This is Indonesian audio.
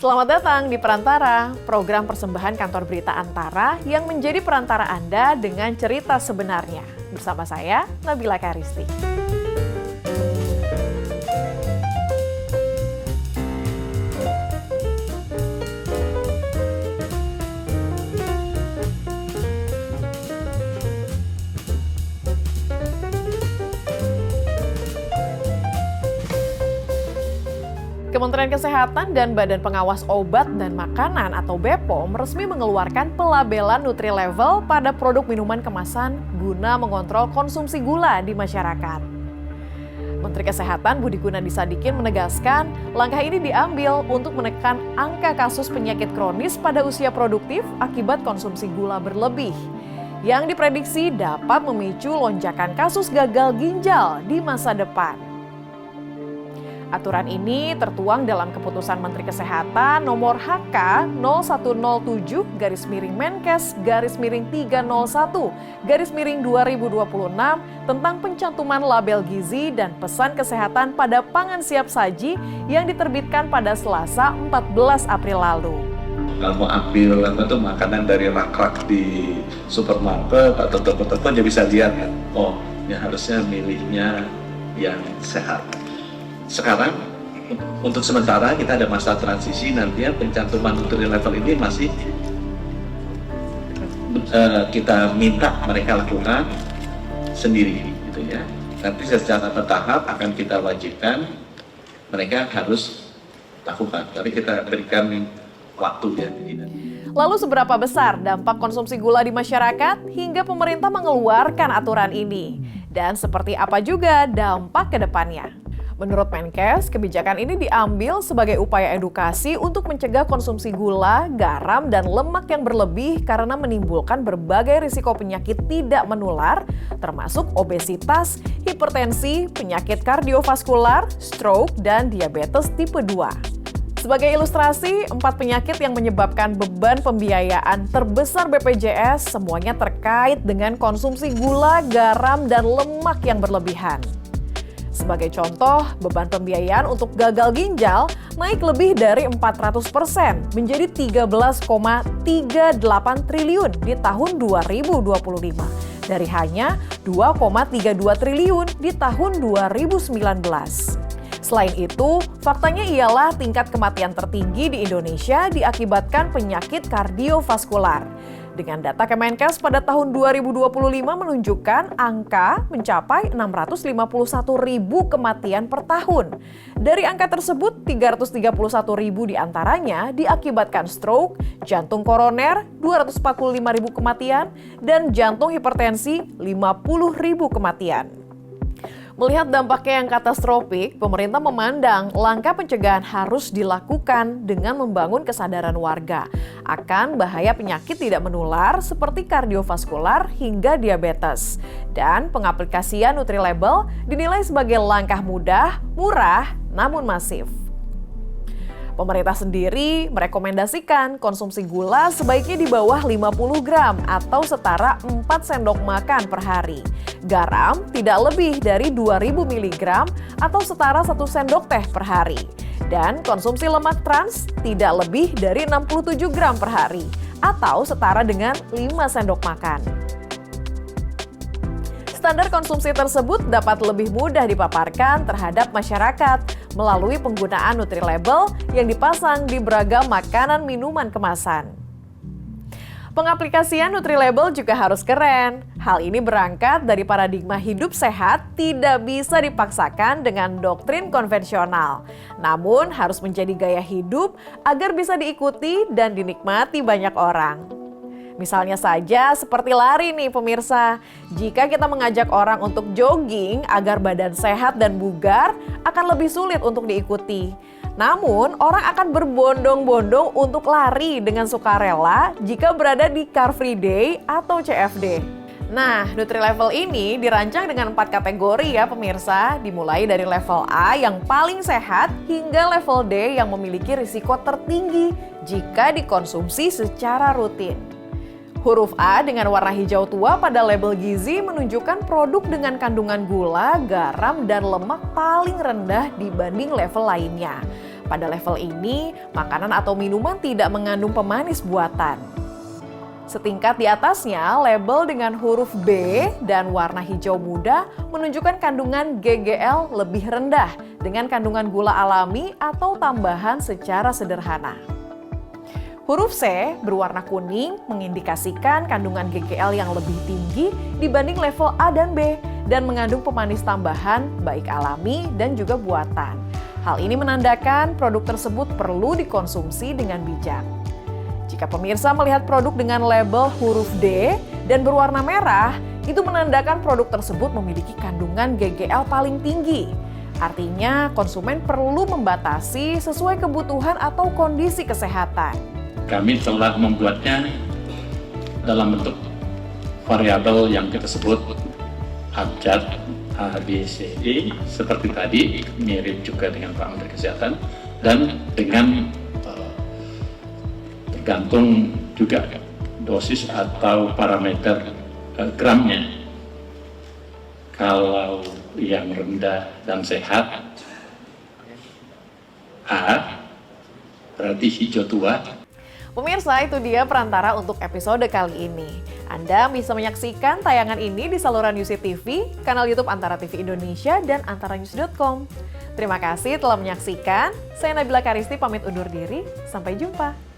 Selamat datang di Perantara, program persembahan kantor berita Antara yang menjadi perantara Anda dengan cerita sebenarnya. Bersama saya, Nabila Karisti. Kementerian Kesehatan dan Badan Pengawas Obat dan Makanan atau BPOM resmi mengeluarkan pelabelan Nutri-Level pada produk minuman kemasan guna mengontrol konsumsi gula di masyarakat. Menteri Kesehatan Budi Gunadisadikin menegaskan langkah ini diambil untuk menekan angka kasus penyakit kronis pada usia produktif akibat konsumsi gula berlebih, yang diprediksi dapat memicu lonjakan kasus gagal ginjal di masa depan. Aturan ini tertuang dalam Keputusan Menteri Kesehatan nomor HK 0107-301-2026 tentang pencantuman label gizi dan pesan kesehatan pada pangan siap saji yang diterbitkan pada Selasa 14 April lalu. Kalau mau ambil makanan dari rak-rak di supermarket atau toko-toko, dia bisa lihat kan, oh ya harusnya milihnya yang sehat. Sekarang untuk sementara kita ada masa transisi, nantinya pencantuman Nutri-Level ini masih kita minta mereka lakukan sendiri gitu ya. Nanti secara bertahap akan kita wajibkan mereka harus lakukan, tapi kita berikan waktu ya. Lalu seberapa besar dampak konsumsi gula di masyarakat hingga pemerintah mengeluarkan aturan ini? Dan seperti apa juga dampak ke depannya? Menurut Menkes, kebijakan ini diambil sebagai upaya edukasi untuk mencegah konsumsi gula, garam, dan lemak yang berlebih karena menimbulkan berbagai risiko penyakit tidak menular, termasuk obesitas, hipertensi, penyakit kardiovaskular, stroke, dan diabetes tipe 2. Sebagai ilustrasi, 4 penyakit yang menyebabkan beban pembiayaan terbesar BPJS semuanya terkait dengan konsumsi gula, garam, dan lemak yang berlebihan. Sebagai contoh, beban pembiayaan untuk gagal ginjal naik lebih dari 400% menjadi 13,38 triliun di tahun 2025 dari hanya 2,32 triliun di tahun 2019. Selain itu, faktanya ialah tingkat kematian tertinggi di Indonesia diakibatkan penyakit kardiovaskular. Dengan data Kemenkes pada tahun 2025 menunjukkan angka mencapai 651.000 kematian per tahun. Dari angka tersebut, 331.000 diantaranya diakibatkan stroke, jantung koroner, 245.000 kematian, dan jantung hipertensi, 50.000 kematian. Melihat dampaknya yang katastrofik, pemerintah memandang langkah pencegahan harus dilakukan dengan membangun kesadaran warga akan bahaya penyakit tidak menular seperti kardiovaskular hingga diabetes. Dan pengaplikasian Nutri-Level dinilai sebagai langkah mudah, murah, namun masif. Pemerintah sendiri merekomendasikan konsumsi gula sebaiknya di bawah 50 gram atau setara 4 sendok makan per hari. Garam tidak lebih dari 2.000 mg atau setara 1 sendok teh per hari. Dan konsumsi lemak trans tidak lebih dari 67 gram per hari atau setara dengan 5 sendok makan. Standar konsumsi tersebut dapat lebih mudah dipaparkan terhadap masyarakat melalui penggunaan Nutri-Level yang dipasang di beragam makanan minuman kemasan. Pengaplikasian Nutri-Level juga harus keren. Hal ini berangkat dari paradigma hidup sehat tidak bisa dipaksakan dengan doktrin konvensional, namun harus menjadi gaya hidup agar bisa diikuti dan dinikmati banyak orang. Misalnya saja seperti lari nih pemirsa, jika kita mengajak orang untuk jogging agar badan sehat dan bugar akan lebih sulit untuk diikuti. Namun orang akan berbondong-bondong untuk lari dengan sukarela jika berada di Car Free Day atau CFD. Nah, Nutri-Level ini dirancang dengan 4 kategori ya pemirsa, dimulai dari level A yang paling sehat hingga level D yang memiliki risiko tertinggi jika dikonsumsi secara rutin. Huruf A dengan warna hijau tua pada label gizi menunjukkan produk dengan kandungan gula, garam, dan lemak paling rendah dibanding level lainnya. Pada level ini, makanan atau minuman tidak mengandung pemanis buatan. Setingkat di atasnya, label dengan huruf B dan warna hijau muda menunjukkan kandungan GGL lebih rendah dengan kandungan gula alami atau tambahan secara sederhana. Huruf C berwarna kuning mengindikasikan kandungan GGL yang lebih tinggi dibanding level A dan B dan mengandung pemanis tambahan baik alami dan juga buatan. Hal ini menandakan produk tersebut perlu dikonsumsi dengan bijak. Jika pemirsa melihat produk dengan label huruf D dan berwarna merah, itu menandakan produk tersebut memiliki kandungan GGL paling tinggi. Artinya, konsumen perlu membatasi sesuai kebutuhan atau kondisi kesehatan. Kami telah membuatnya dalam bentuk variabel yang kita sebut abjad A, B, C, D seperti tadi, mirip juga dengan Pak Menteri Kesehatan, dan dengan tergantung juga dosis atau parameter gramnya. Kalau yang rendah dan sehat A, berarti hijau tua. Pemirsa, itu dia perantara untuk episode kali ini. Anda bisa menyaksikan tayangan ini di saluran UC TV, kanal YouTube Antara TV Indonesia, dan antaranews.com. Terima kasih telah menyaksikan. Saya Nabila Karisti pamit undur diri. Sampai jumpa.